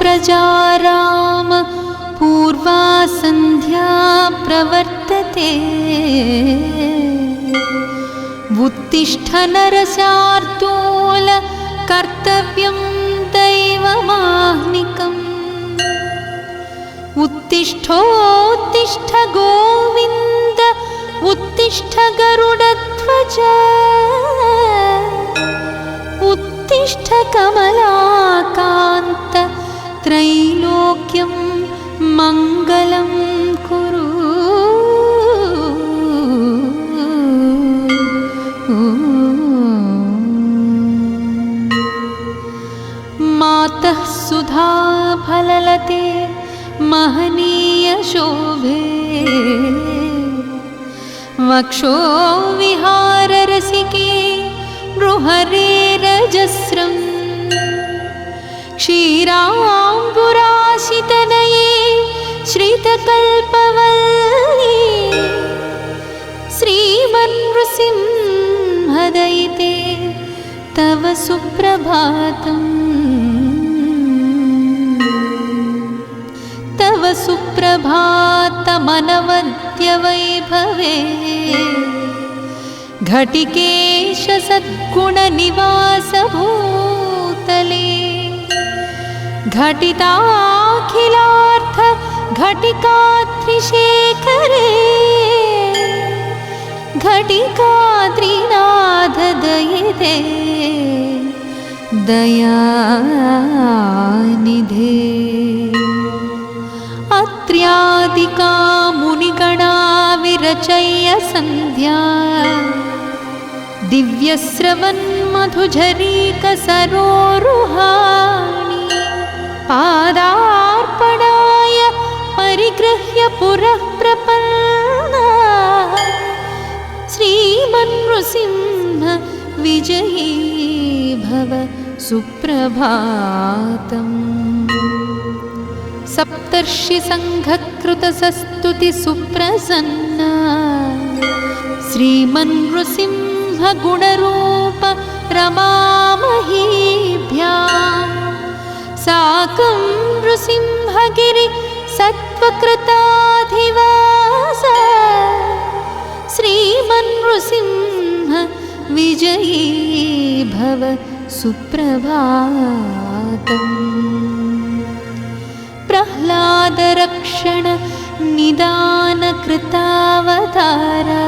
प्रजाराम पूर्वा सन्ध्या प्रवर्तते। उत्तिष्ठ नरशार्दूल कर्तव्यं दैवमाह्निकम्। उत्तिष्ठोत्तिष्ठ गोविन्द उत्तिष्ठ गरुडध्वज। उत्तिष्ठ कमलाकान्त त्रैलोक्यं मङ्गलं कुरु। मातः सुधा फललते महनीय शोभे। वक्षो विहार रसिके नृहरे रजस्रम्। क्षीराम्बुराशितनये श्रितकल्पवल्ली। श्रीमन्नृसिंहदयिते तव सुप्रभातम्। तव सुप्रभातमनवद्यवैभवे। घटिकेश सद्गुणनिवास भूतले। घटिताखिलार्थ घटिकात्रिशेखरे। घटिकात्रिनाथ दयिते दयानिधे। अत्र्यादिका मुनिगणा विरचय्य सन्ध्या। दिव्यस्रवन्मधुझरीकसरोरुहाणि। पादार्पणाय परिगृह्य पुरः प्रपन्ना। श्रीमन्नृसिंह विजयी भव सुप्रभातम्। सप्तर्षिसङ्घकृतसस्तुति सुप्रसन्ना। श्रीमन्नृसिंह गुणरूप रमामहीभ्याम्। साकं नृसिंहगिरि सत्त्वकृताधिवास। श्रीमन्नृसिंह विजयी भव सुप्रभातम्। प्रह्लादरक्षण निदान कृतावतारा।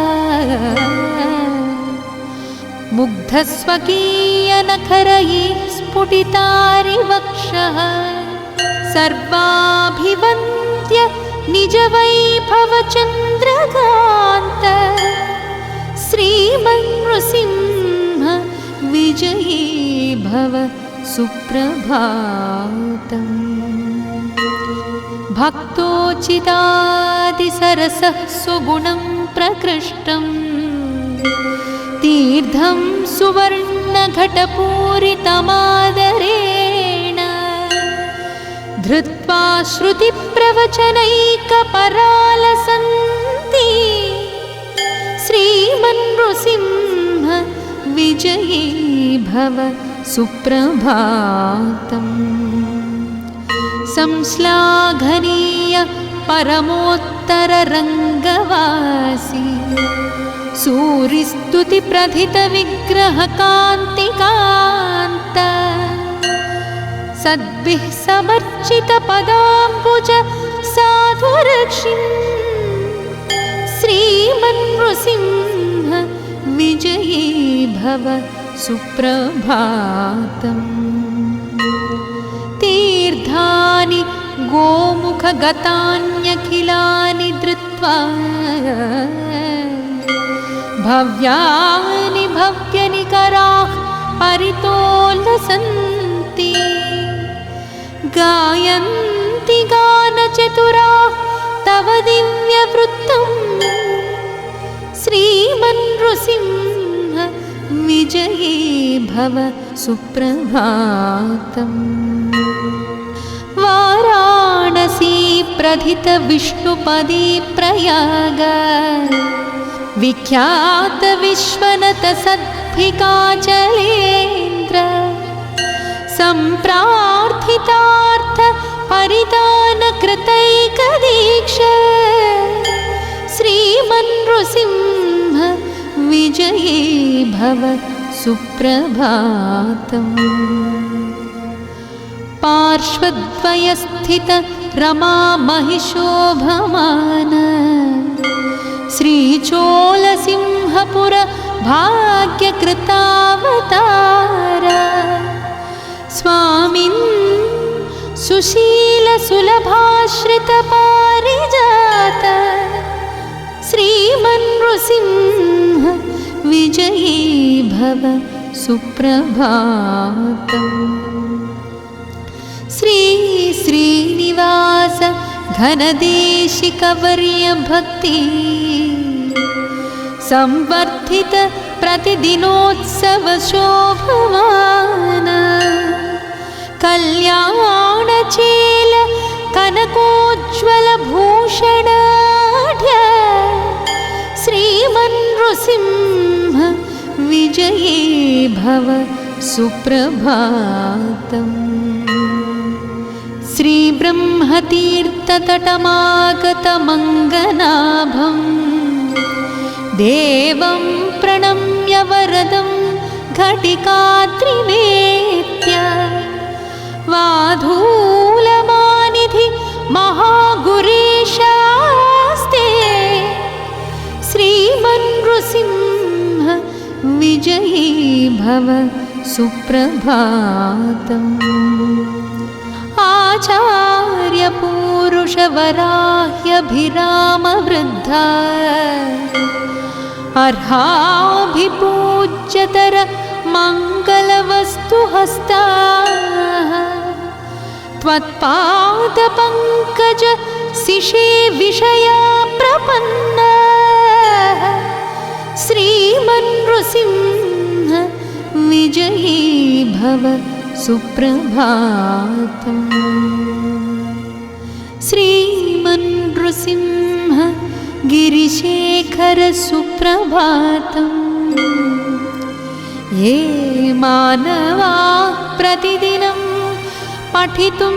मुग्धस्वकीयनखरैः स्फुटितारिवक्षः। सर्वाभिवन्द्य निजवैभवचन्द्रकान्त। श्रीमन्नृसिंह विजयी भव सुप्रभातम्। भक्तोचितादिसरसः सुगुणं प्रकृष्टम्। तीर्थं सुवर्णघटपूरितमादरेण। धृत्वा श्रुतिप्रवचनैकपरालसन्ति। श्रीमन्नृसिंह विजयी भव सुप्रभातम्। संश्लाघनीय परमोत्तररङ्गवासी। सूरिस्तुतिप्रथितविग्रहकान्तिकान्त। सद्भिः समर्चितपदाम्बुज साधुरक्षिन्। श्रीमन्नृसिंह विजयी भव सुप्रभातम्। तीर्थानि गोमुखगतान्यखिलानि धृत्वा। भव्यानि भव्यनिकराः परितोलसन्ति। गायन्ति गानचतुराः तव दिव्यवृत्तम्। श्रीमन्नृसिंह विजयी भव सुप्रभातम्। वाराणसी प्रथित विष्णुपदी प्रयाग। विख्यात विश्वनत सद्भिकाचलेन्द्र। सम्प्रार्थितार्थ परिदानकृतैकदीक्ष श्रीमन्नृसिंह विजये भव सुप्रभातम्। पार्श्वद्वयस्थित रमामहिषोभमान श्रीचोलसिंहपुर भाग्यकृतावतार स्वामिन् सुशीलसुलभाश्रितपारिजात श्रीमन्नृसिंह विजये भव सुप्रभातम्। श्री श्रीनिवास घनदेशिकवर्य भक्ति संवर्धित प्रतिदिनोत्सव शोभमान कल्याणचेल कनकोज्ज्वल भूषणाढ्य श्रीमन्नृसिंह विजये भव सुप्रभातम्। श्रीब्रह्मतीर्थतटमागतमङ्गनाभं देवं प्रणम्य वरदं घटिकात्रिनेत्य वाधूलमानिधि महागुरीशास्ते श्रीमन्नृसिंह विजये भव सुप्रभातम्। आचार्यपूरुषवराह्यभिरामवृद्धा अर्हाभिपूज्यतर मङ्गलवस्तुहस्ताः त्वत्पादपङ्कज शिशे विषया प्रपन्नाः श्रीमन्नृसिंह विजये भव सुप्रभातम्। श्रीमन्नृसिंह गिरिशेखर सुप्रभातम्। ये मानवाः प्रतिदिनं पठितुं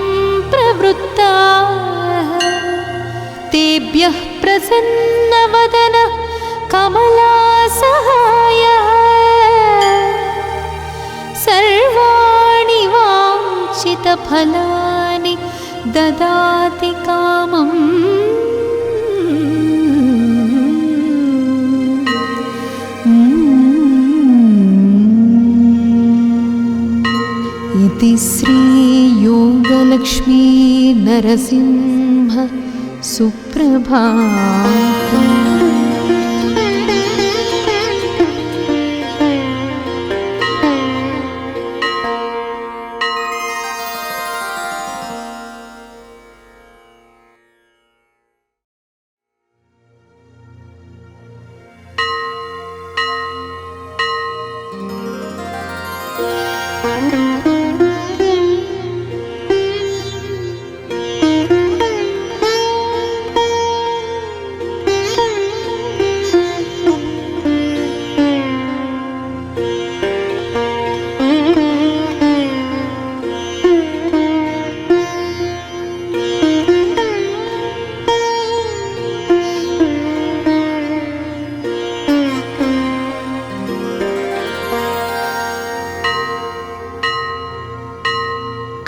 प्रवृत्ताः तेभ्यः प्रसन्नवदन कमलासहायः सर्वाणि वाञ्छितफलानि ददाति कामम्। इति श्रीयोगलक्ष्मी नरसिंह सुप्रभातम्।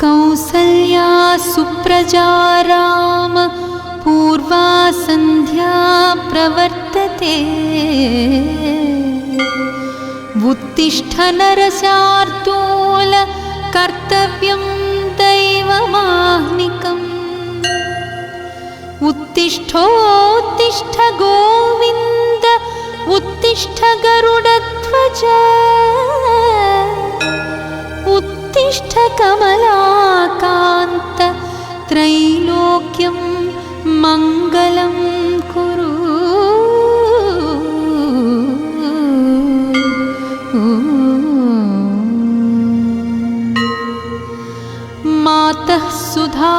कौसल्या सुप्रजा राम पूर्वा सन्ध्या प्रवर्तते उत्तिष्ठ नरशार्दूल कर्तव्यं दैवमाह्निकम् उत्तिष्ठोत्तिष्ठ गोविन्द उत्तिष्ठ गरुडध्वज उत्तिष्ठ कमलाकान्त त्रैलोक्यं मङ्गलं कुरु। मातः सुधा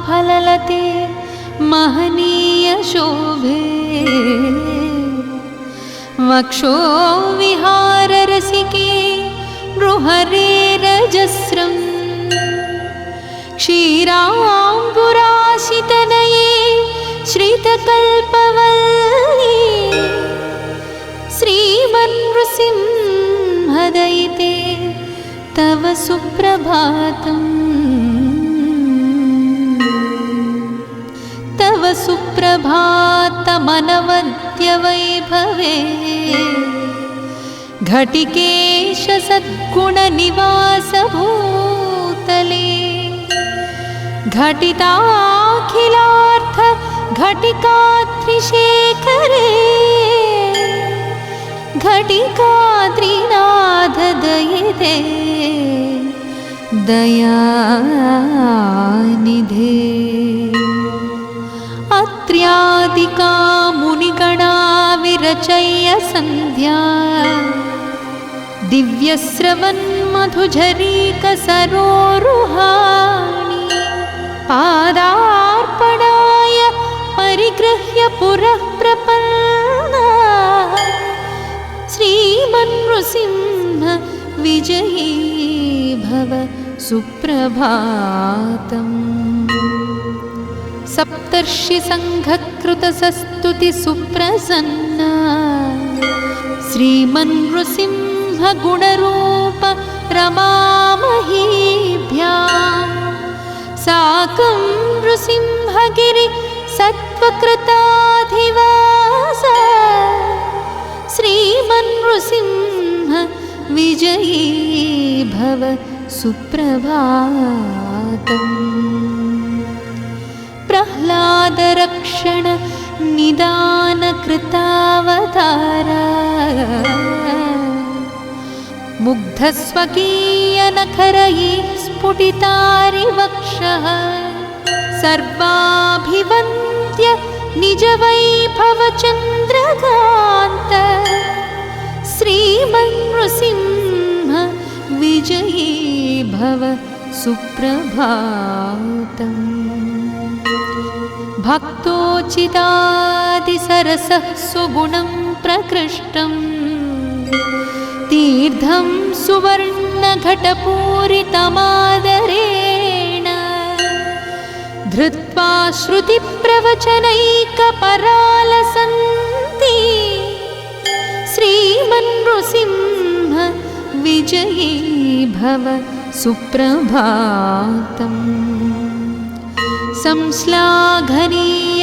फललते महनीय शोभे वक्षो विहार रसिके नृहरे रजस्रं क्षीराम्बुराशितनये श्रितकल्पवल्ली श्रीमन्नृसिंहदयिते तव सुप्रभातम् तव सुप्रभातमनवद्यवैभवे घटिकेश सद्गुणनिवासभूतले घटिताखिलार्थ घटिकात्रिशेखरे घटिकात्रिनाथ दयिते दयानिधे अत्र्यादिका मुनिगणा विरचय्य सन्ध्या दिव्यस्रवन्मधुझरीकसरोरुहाणि पादार्पणाय परिगृह्य पुरः प्रपन्ना श्रीमन्नृसिंह विजयी भव सुप्रभातम्। सप्तर्षिसङ्घकृतसस्तुति सुप्रसन्ना श्रीमन्नृसिंह गुणरूप रमामहीभ्यां साकं नृसिंहगिरि सत्त्वकृताधिवास श्रीमन्नृसिंह विजयी भव सुप्रभातम्। प्रह्लादरक्षण निदानकृतावतारा मुग्धस्वकीयनखरैः स्फुटितारिवक्षः सर्वाभिवन्द्य निजवैभवचन्द्रकान्त श्रीमन्नृसिंह विजयी भव सुप्रभातम्। भक्तोचितादिसरसः सुगुणं प्रकृष्टम् तीर्थं सुवर्णघटपूरितमादरेण धृत्वा श्रुतिप्रवचनैकपरालसन्ति श्रीमन्नृसिंह विजयी भव सुप्रभातम्। संश्लाघनीय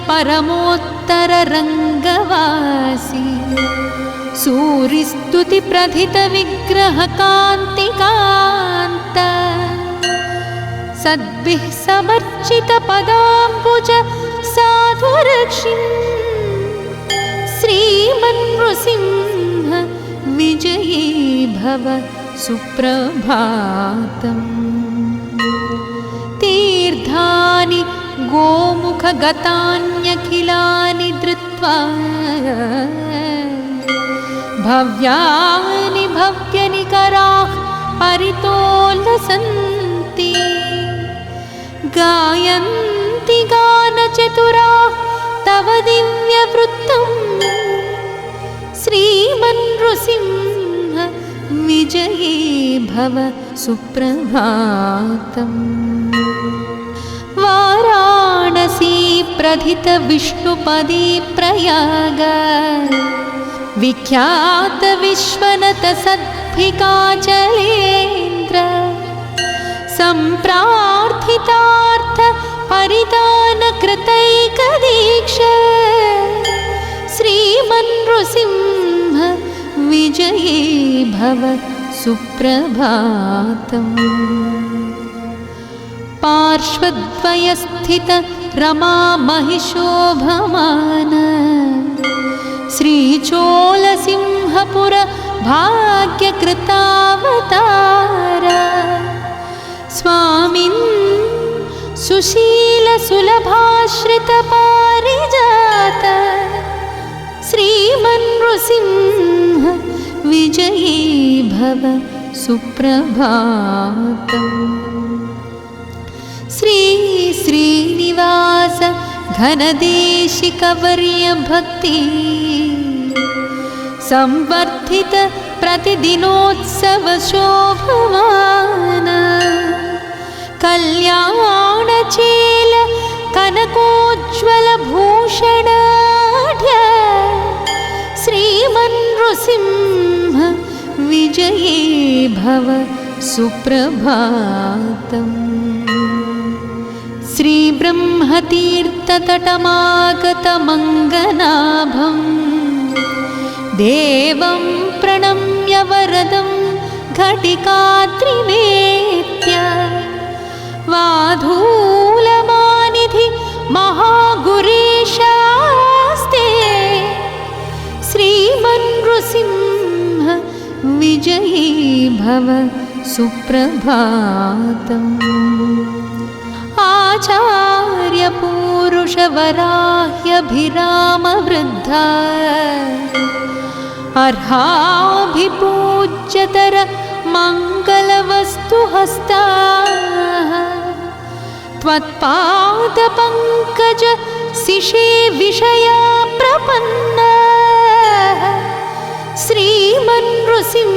परमोत्तररङ्गवासी सूरिस्तुतिप्रथितविग्रहकान्तिकान्त सद्भिः समर्चितपदाम्बुज साधुरक्षिन् श्रीमन्नृसिंह विजयी भव सुप्रभातम्। तीर्थानि गोमुखगतान्यखिलानि धृत्वा भव्यानि भव्यनिकराः परितोलसन्ति गायन्ति गानचतुराः तव दिव्यवृत्तम् श्रीमन्नृसिंह विजयी भव सुप्रभातम्। वाराणसी प्रथित विष्णुपदी प्रयाग विख्यात विश्वनत सद्भिकाचलेन्द्र सम्प्रार्थितार्थ परिदान कृतैकदीक्ष श्रीमन्नृसिंह विजयी भव सुप्रभातम्। पार्श्वद्वयस्थित रमा महिषोभमान श्रीचोलसिंहपुर भाग्यकृतावतार स्वामिन् सुशीलसुलभाश्रितपारिजात श्रीमन्नृसिंह विजयी भव सुप्रभातम्। श्री श्रीनिवास घनदेशिकवर्य भक्ति संवर्धित प्रतिदिनोत्सव शोभमान कल्याणचेल कनकोज्ज्वलभूषणाढ्य श्रीमन्नृसिंह विजये भव सुप्रभातम्। श्रीब्रह्मतीर्थतटमागतमङ्गनाभं देवं प्रणम्य वरदं घटिकात्रिनेत्य वाधूलमानिधि महागुरीशास्ते श्रीमन्नृसिंह विजयी भव सुप्रभातम्। आचार्यपूरुषवराह्यभिरामवृद्धा अर्हाभिपूज्यतर मङ्गलवस्तुहस्ताः त्वत्पादपङ्कज शिशे विषया प्रपन्नाः श्रीमन्नृसिंह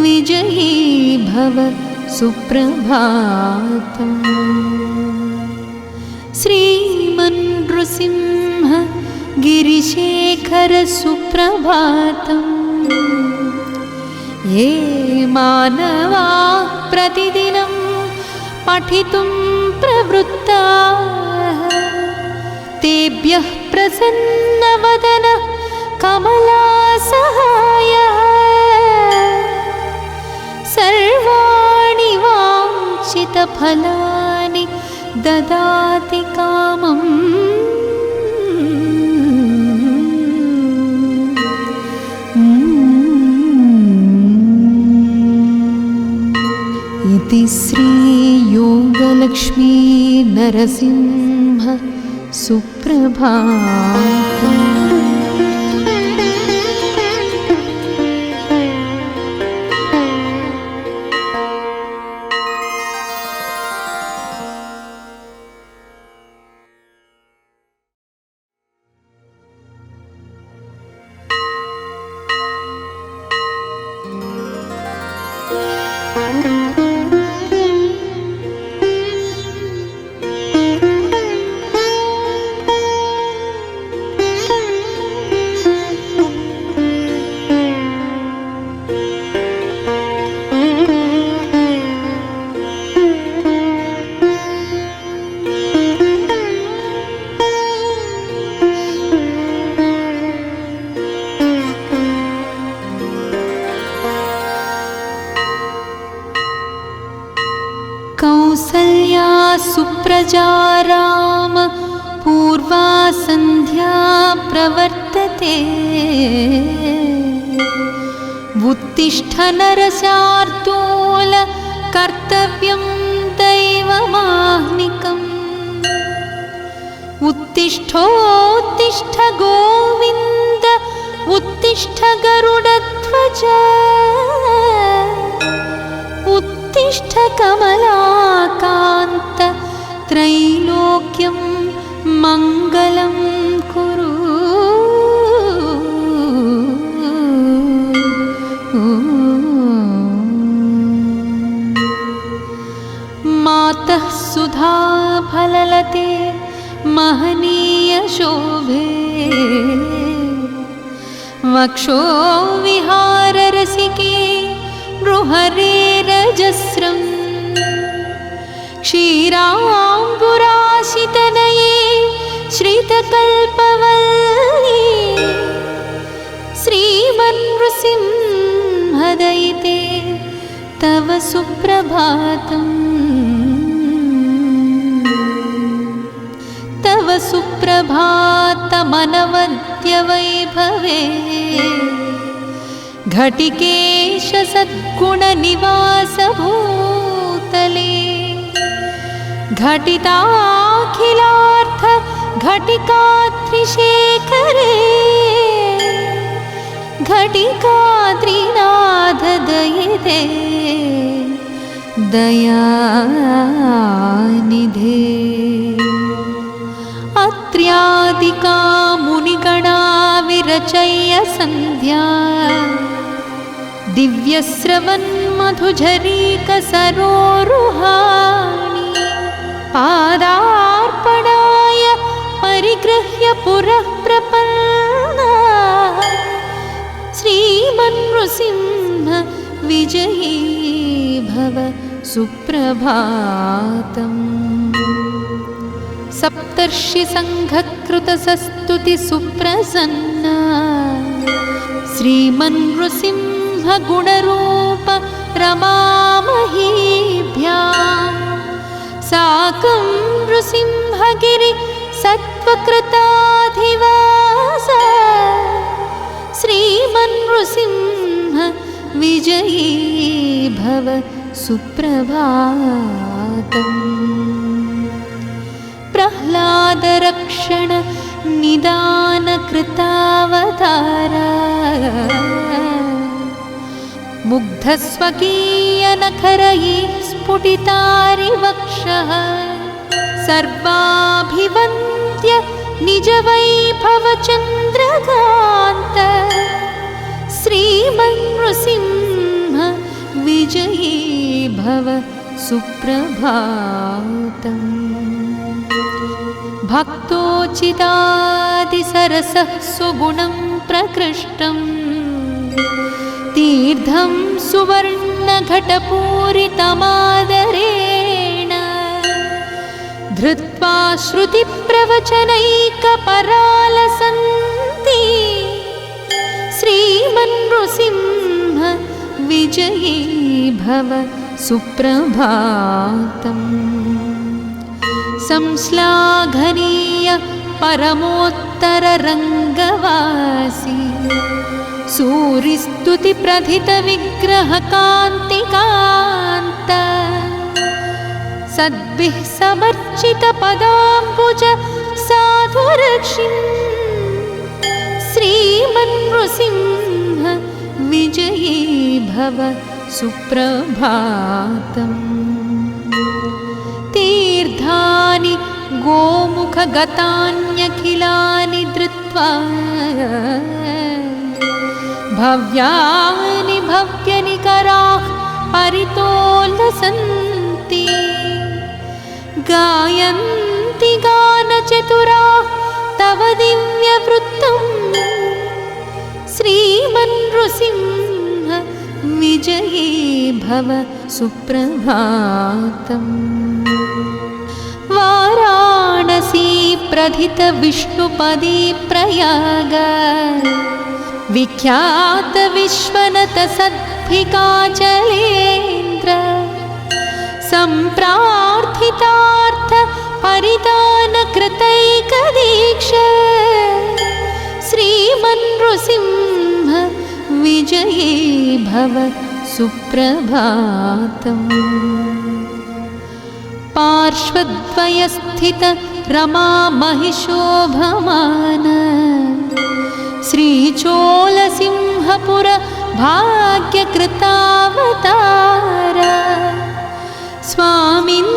विजयी भव सुप्रभातम्। श्रीमन्नृसिंह गिरिशेखर सुप्रभातम्। ये मानवाः प्रतिदिनं पठितुं प्रवृत्ताः तेभ्यः प्रसन्नवदनः कमलासहायः सर्वाणि वाञ्छितफलानि ददाति कामम्। इति श्रीयोगलक्ष्मी नरसिंह सुप्रभातम्। कौसल्या सुप्रजा राम पूर्वा सन्ध्या प्रवर्तते उत्तिष्ठ नरशार्दूल कर्तव्यं दैवमाह्निकम्। उत्तिष्ठोत्तिष्ठ गोविन्द उत्तिष्ठ गरुडध्वज उत्तिष्ठ कमलाकान्त त्रैलोक्यं मङ्गलं कुरु। मातः सुधा फललते महनीय शोभे वक्षो विहार रसिके नृहरेरजस्रम्। क्षीराम्बुराशितनये श्रितकल्पवल्ली श्रीमन्नृसिंहदयिते तव सुप्रभातम्। तव सुप्रभातमनवद्य वैभवे घटिकेश सद्गुणनिवास भूतले घटिताखिलार्थ घटिकात्रिशेखरे घटिकात्रिनाथ दयिते दयानिधे। अत्र्यादिका मुनिगणा विरचय्य सन्ध्या दिव्यस्रवन्मधुझरीकसरोरुहाणि पादार्पणाय परिगृह्य पुरः प्रपन्ना श्रीमन्नृसिंह विजयी भव सुप्रभातम्। सप्तर्षिसङ्घकृतसस्तुति सुप्रसन्ना श्रीमन्नृसिंह गुणरूप रमामहीभ्यां साकं नृसिंहगिरि सत्त्वकृताधिवास श्रीमन्नृसिंह विजयी भव सुप्रभातम्। प्रह्लादरक्षण निदानकृतावतारा मुग्धस्वकीयनखरैः स्फुटितारिवक्षः सर्वाभिवन्द्य निजवैभवचन्द्रकान्त श्रीमन्नृसिंह विजयी भव सुप्रभातम्। भक्तोचितादिसरसः सुगुणं प्रकृष्टम् तीर्थं सुवर्णघटपूरितमादरेण धृत्वा श्रुतिप्रवचनैकपरालसन्ति श्रीमन्नृसिंह विजयी भव सुप्रभातम्। संश्लाघनीय परमोत्तररङ्गवासी सूरिस्तुतिप्रथितविग्रहकान्तिकान्त सद्भिः समर्चितपदाम्बुज साधुरक्षिन् श्रीमन्नृसिंह विजयी भव सुप्रभातम्। तीर्थानि गोमुखगतान्यखिलानि धृत्वा भव्यानि भव्यनिकराः परितोलसन्ति गायन्ति गानचतुराः तव दिव्यवृत्तम् श्रीमन्नृसिंह विजयी भव सुप्रभातम्। वाराणसी प्रथित विष्णुपदी प्रयाग विख्यात विश्वनत सद्भिकाचलेन्द्र सम्प्रार्थितार्थ परिदान कृतैकदीक्ष श्रीमन्नृसिंह विजयी भव सुप्रभातम्। पार्श्वद्वयस्थित रमा महिषोभमान श्रीचोलसिंहपुर भाग्यकृतावतार स्वामिन्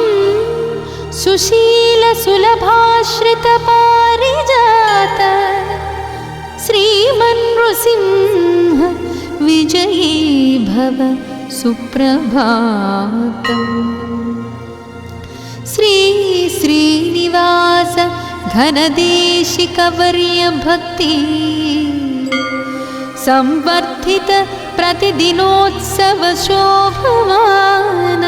सुशीलसुलभाश्रितपारिजात श्रीमन्नृसिंह विजयी भव सुप्रभातम्। श्री श्रीनिवास घनदेशिकवर्य भक्ति संवर्धित प्रतिदिनोत्सव शोभमान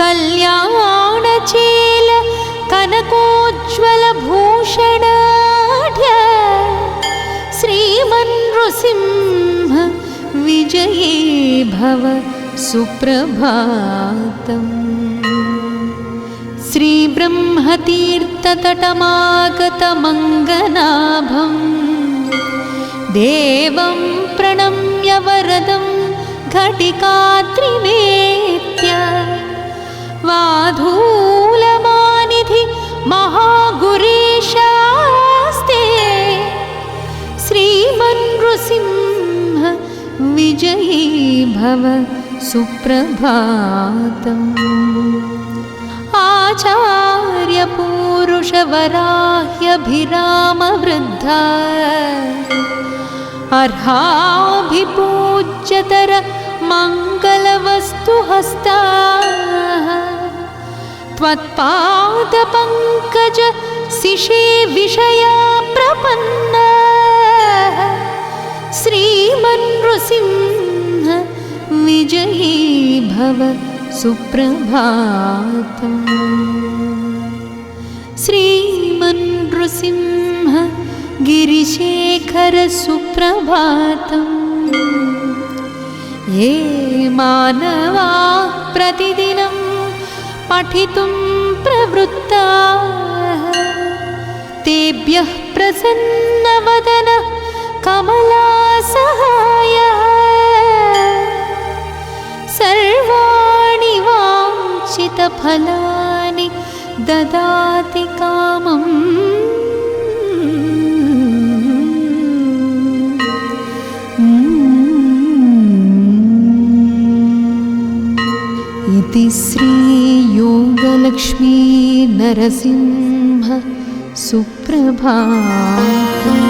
कल्याणचेल कनकोज्ज्वल भूषणाढ्य श्रीमन्नृसिंह विजयी भव सुप्रभातम्। श्रीब्रह्मतीर्थतटमागतमङ्गनाभं देवं प्रणम्य वरदं घटिकात्रिनेत्य वाधूलमानिधि महागुरीशास्ते श्रीमन्नृसिंह विजयी भव सुप्रभातम्। आचार्यपूरुषवराह्यभिरामवृद्धा अर्हाभिपूज्यतर मङ्गलवस्तुहस्ताः त्वत्पादपङ्कज शिशे विषया प्रपन्नाः श्रीमन्नृसिंह विजयी भव सुप्रभातम्। श्रीमन्नृसिंह गिरिशेखर सुप्रभातम्। ये मानवाः प्रतिदिनं पठितुं प्रवृत्ताः तेभ्यः प्रसन्नवदन कमलासहायः सर्वाणि वाञ्छितफलानि ददाति कामम्। इति श्री योगलक्ष्मी नरसिंह सुप्रभातम्।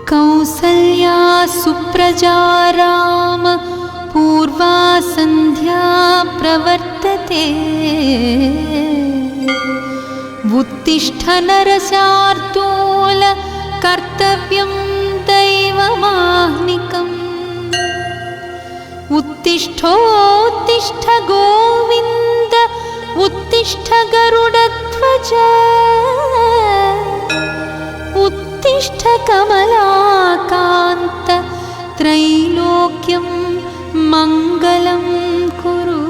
कौसल्या सुप्रजा राम पूर्वा सन्ध्या प्रवर्तते उत्तिष्ठ नरशार्दूल कर्तव्यं दैवमाह्निकम्। उत्तिष्ठोत्तिष्ठ गोविन्द उत्तिष्ठ गरुडध्वज उत्तिष्ठ कमलाकान्त त्रैलोक्यं मङ्गलं कुरु।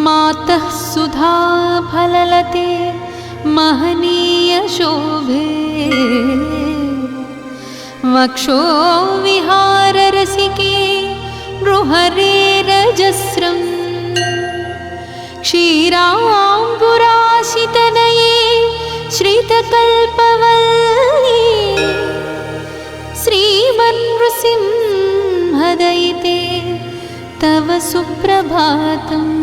मातः सुधा फललते महनीय शोभे वक्षो विहार रसिके नृहरेरजस्रम्। क्षीराम्बुराशितनये श्रितकल्पवल्ली श्रीमन्नृसिंहदयिते तव सुप्रभातम्।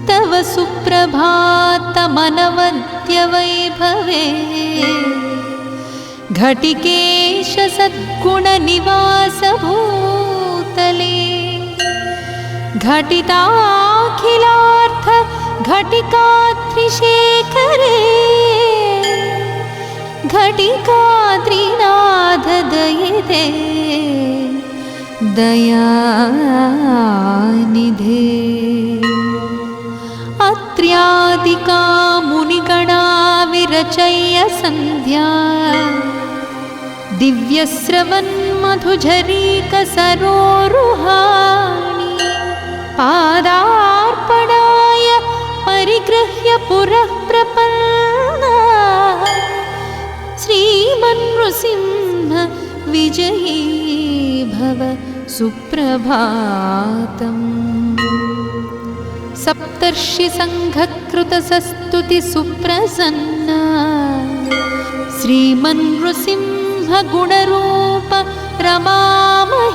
तव सुप्रभातमनवद्य वैभवे घटिकेश सद्गुणनिवास भूतले घटिताखिलार्थ घटिकात्रिशेखरे घटिकाद्रिनाथ दयिते दयानिधे। अत्र्यादिका मुनिगणा विरचय्य सन्ध्या दिव्यस्रवन्मधुझरीकसरोरुहाणि पादार्पणाय परिगृह्य पुरः प्रपन्ना श्रीमन्नृसिंह विजयी भव सुप्रभातम्। सप्तर्षि संघकृतसस्तुति सुप्रसन्ना श्रीमन्नृसिंह गुणरूप रमामहीभ्यां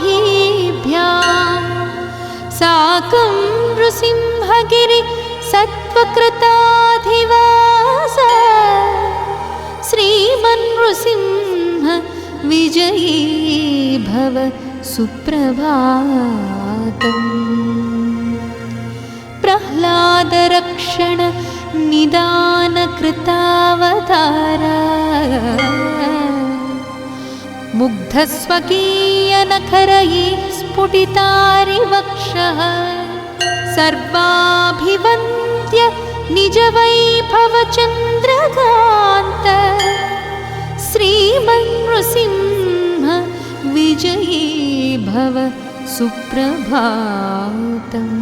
साकं नृसिंहगिरि सत्त्वकृताधिवास श्रीमन्नृसिंह विजयी भव सुप्रभातम्। प्रह्लादरक्षण निदान कृतावतारा मुग्धस्वकीयनखरैः स्फुटितारिवक्षः सर्वाभिवन्द्य निजवैभवचन्द्रकान्त श्रीमन्नृसिंह विजयी भव सुप्रभातम्।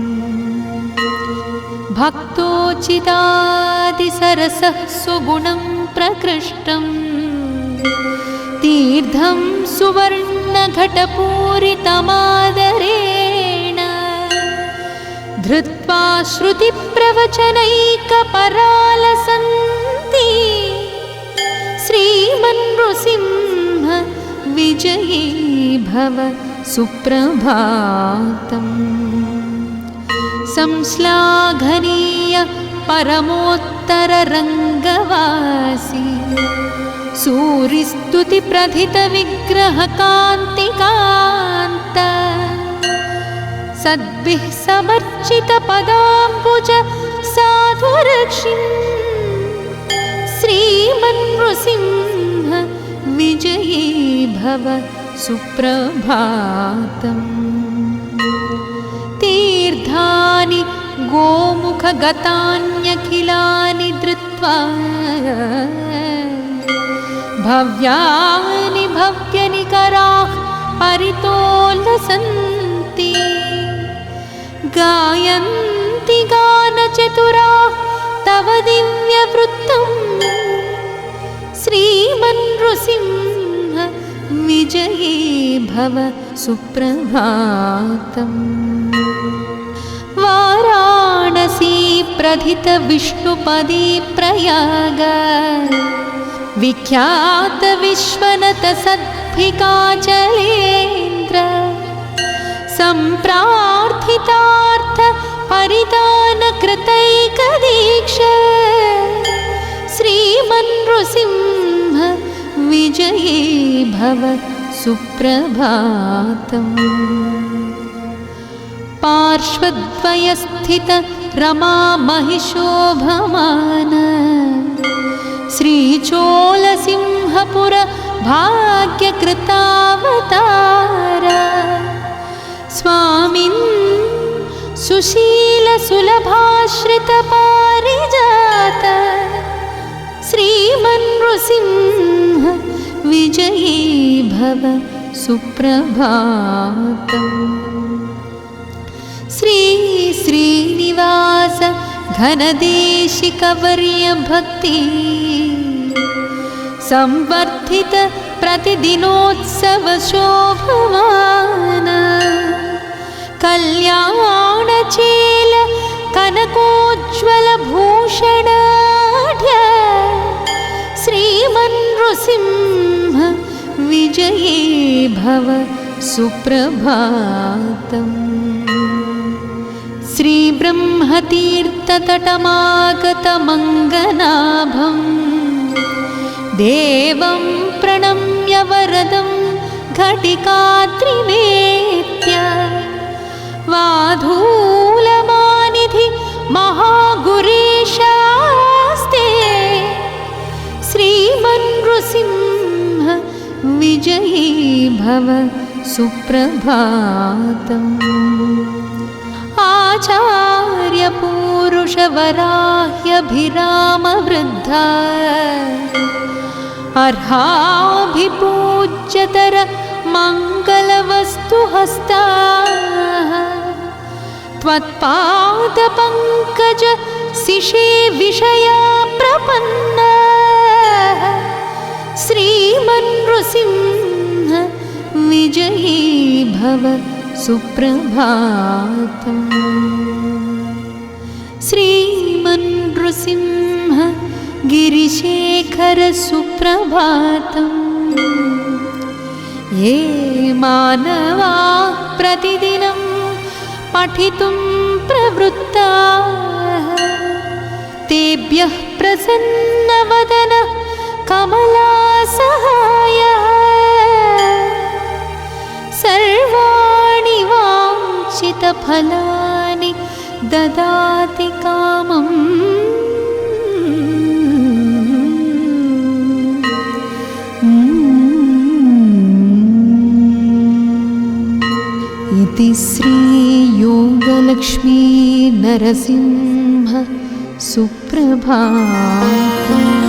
भक्तोचितादिसरसः सुगुणं प्रकृष्टम् तीर्थं सुवर्णघटपूरितमादरेण धृत्वा श्रुतिप्रवचनैकपरालसन्ति श्रीमन्नृसिंह विजयी भव सुप्रभातम्। संश्लाघनीय परमोत्तररङ्गवासी सूरिस्तुतिप्रथितविग्रहकान्तिकान्त सद्भिः समर्चितपदाम्बुज साधुरक्षिन् श्रीमन्नृसिंह विजयी भव सुप्रभातम्। तीर्थानि गोमुखगतान्यखिलानि धृत्वा भव्यानि भव्यनिकराः परितोलसन्ति गायन्ति गानचतुराः तव दिव्यवृत्तम् श्रीमन्नृसिंह विजयी भव सुप्रभातम्। वाराणसी प्रथित विष्णुपदी प्रयाग विख्यात विश्वनत सद्भिकाचलेन्द्र सम्प्रार्थितार्थ परिदान कृतैकदीक्ष श्रीमन्नृसिंह विजयी भव सुप्रभातम्। पार्श्वद्वयस्थित रमा महिषोभमान श्रीचोलसिंहपुर भाग्यकृतावतार स्वामिन् सुशीलसुलभाश्रितपारिजात श्रीमन्नृसिंह विजयी भव सुप्रभातम्। श्री श्रीनिवास घनदेशिकवर्य भक्ति संवर्धित प्रतिदिनोत्सव शोभमान कल्याणचेल कनकोज्ज्वल भूषणाढ्य श्रीमन्नृसिंह विजयी भव सुप्रभातम्। श्रीब्रह्मतीर्थतटमागतमङ्गनाभं देवं प्रणम्य वरदं घटिकात्रिनेत्य वाधूलमानिधि महागुरीशास्ते श्रीमन्नृसिंह विजयी भव सुप्रभातम्। आचार्यपूरुषवराह्यभिरामवृद्धा अर्हाभिपूज्यतर मङ्गलवस्तुहस्ताः त्वत्पादपङ्कज शिशे विषया प्रपन्नाः श्रीमन्नृसिंह विजयी भव सुप्रभातम्। श्रीमन्नृसिंह गिरिशेखर सुप्रभातम्। ये मानवाः प्रतिदिनं पठितुं प्रवृत्ताः तेभ्यः प्रसन्नवदन कमलासहायः सर्वाणि वाञ्छितफलानि ददाति कामम् नरसिंह सुप्रभातम्।